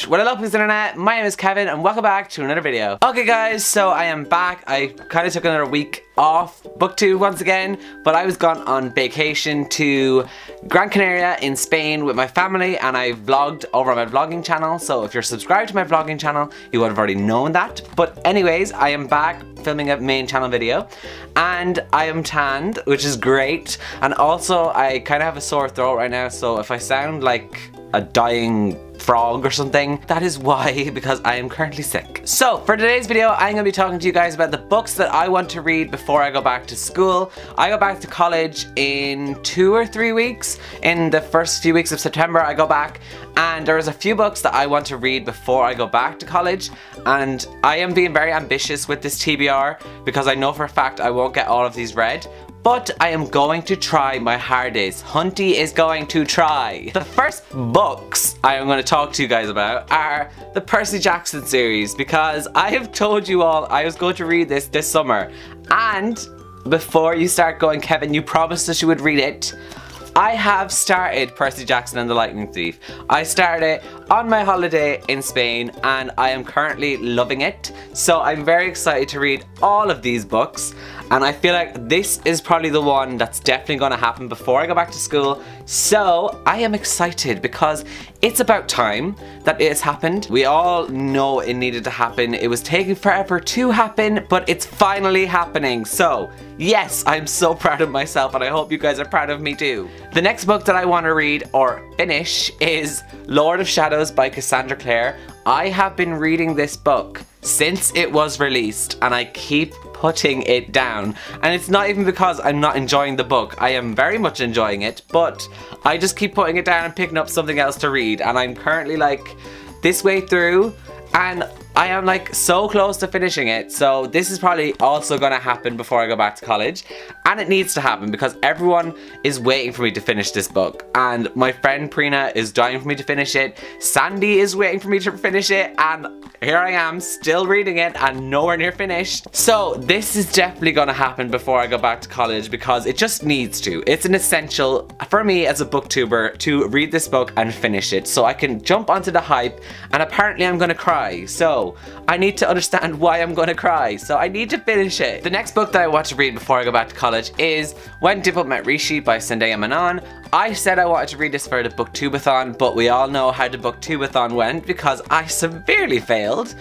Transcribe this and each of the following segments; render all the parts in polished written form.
What up, internet? My name is Kevin and welcome back to another video. Okay guys, so I am back. I kind of took another week off booktube once again, but I was gone on vacation to Gran Canaria in Spain with my family, and I vlogged over on my vlogging channel. So if you're subscribed to my vlogging channel, you would have already known that. But anyways, I am back filming a main channel video and I am tanned, which is great. And also I kind of have a sore throat right now, so if I sound like a dying frog or something, that is why, because I am currently sick. So for today's video, I'm going to be talking to you guys about the books that I want to read before I go back to school. I go back to college in 2 or 3 weeks. In the first few weeks of September I go back, and there's a few books that I want to read before I go back to college, and I am being very ambitious with this TBR because I know for a fact I won't get all of these read. But I am going to try my hardest. Hunty is going to try. The first books I am going to talk to you guys about are the Percy Jackson series, because I have told you all I was going to read this summer. And before you start going, Kevin, you promised us you would read it. I have started Percy Jackson and the Lightning Thief. I started it on my holiday in Spain and I am currently loving it. So I'm very excited to read all of these books, and I feel like this is probably the one that's definitely going to happen before I go back to school. So I am excited because it's about time that it has happened. We all know it needed to happen. It was taking forever to happen, but it's finally happening. So yes, I'm so proud of myself and I hope you guys are proud of me too. The next book that I want to read or finish is Lord of Shadows by Cassandra Clare. I have been reading this book since it was released and I keep putting it down, and it's not even because I'm not enjoying the book. I am very much enjoying it, but I just keep putting it down and picking up something else to read, and I'm currently like this way through and I am like so close to finishing it. So this is probably also gonna happen before I go back to college, and it needs to happen because everyone is waiting for me to finish this book, and my friend Prina is dying for me to finish it. Sandy is waiting for me to finish it, and here I am still reading it and nowhere near finished. So this is definitely gonna happen before I go back to college because it just needs to. It's an essential for me as a booktuber to read this book and finish it so I can jump onto the hype, and apparently I'm gonna cry. So I need to understand why I'm gonna cry, so I need to finish it. The next book that I want to read before I go back to college is When Dimple Met Reishi by Zendaya Manon. I said I wanted to read this for the booktubeathon, but we all know how the booktubeathon went because I severely failed.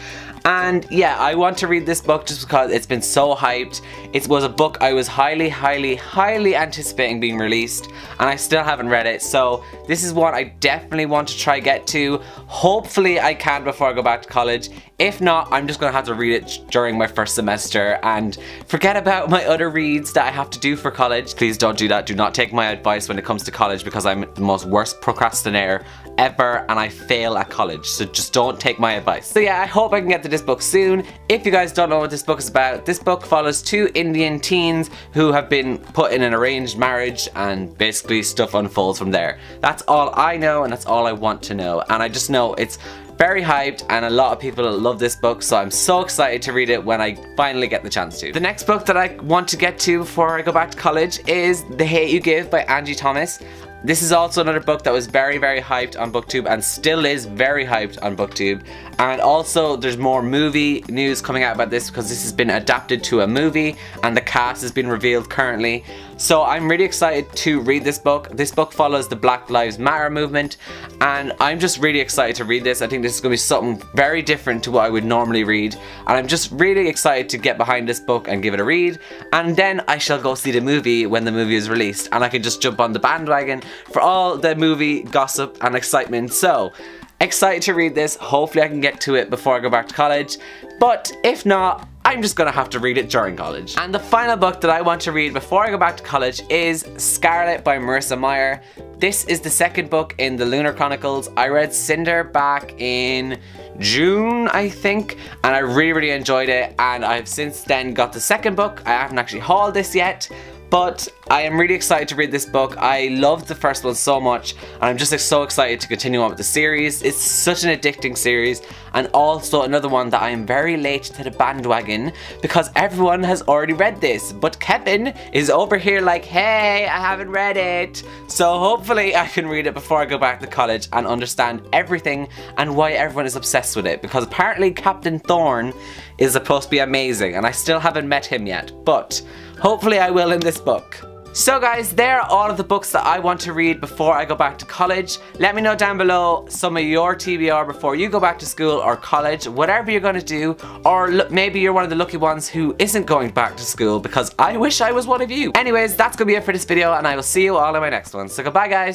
And yeah, I want to read this book just because it's been so hyped. It was a book I was highly anticipating being released, and I still haven't read it. So this is one I definitely want to try get to. Hopefully I can before I go back to college. If not, I'm just gonna have to read it during my first semester and forget about my other reads that I have to do for college. Please don't do that. Do not take my advice when it comes to college because I'm the most worst procrastinator ever and I fail at college. So just don't take my advice. So yeah, I hope I can get to this book soon. If you guys don't know what this book is about, this book follows 2 Indian teens who have been put in an arranged marriage, and basically stuff unfolds from there. That's all I know and that's all I want to know, and I just know it's very hyped and a lot of people love this book, so I'm so excited to read it when I finally get the chance to. The next book that I want to get to before I go back to college is The Hate You Give by Angie Thomas. This is also another book that was very hyped on BookTube and still is very hyped on BookTube. And also there's more movie news coming out about this because this has been adapted to a movie and the cast has been revealed currently. So I'm really excited to read this book. This book follows the Black Lives Matter movement and I'm just really excited to read this. I think this is going to be something very different to what I would normally read, and I'm just really excited to get behind this book and give it a read, and then I shall go see the movie when the movie is released and I can just jump on the bandwagon for all the movie gossip and excitement. So excited to read this. Hopefully I can get to it before I go back to college, but if not, I'm just gonna have to read it during college. And the final book that I want to read before I go back to college is Scarlet by Marissa Meyer. This is the second book in the Lunar Chronicles. I read Cinder back in June, I think, and I really enjoyed it, and I've since then got the second book. I haven't actually hauled this yet, But I am really excited to read this book. I loved the first one so much, and I'm just so excited to continue on with the series. It's such an addicting series, and also another one that I am very late to the bandwagon because everyone has already read this. But Kevin is over here like, hey, I haven't read it. So hopefully I can read it before I go back to college and understand everything and why everyone is obsessed with it, because apparently Captain Thorn is supposed to be amazing, and I still haven't met him yet, but hopefully I will in this book. So guys, there are all of the books that I want to read before I go back to college. Let me know down below some of your TBR before you go back to school or college, whatever you're going to do, or maybe you're one of the lucky ones who isn't going back to school, because I wish I was one of you. Anyways, that's going to be it for this video, and I will see you all in my next one. So goodbye guys.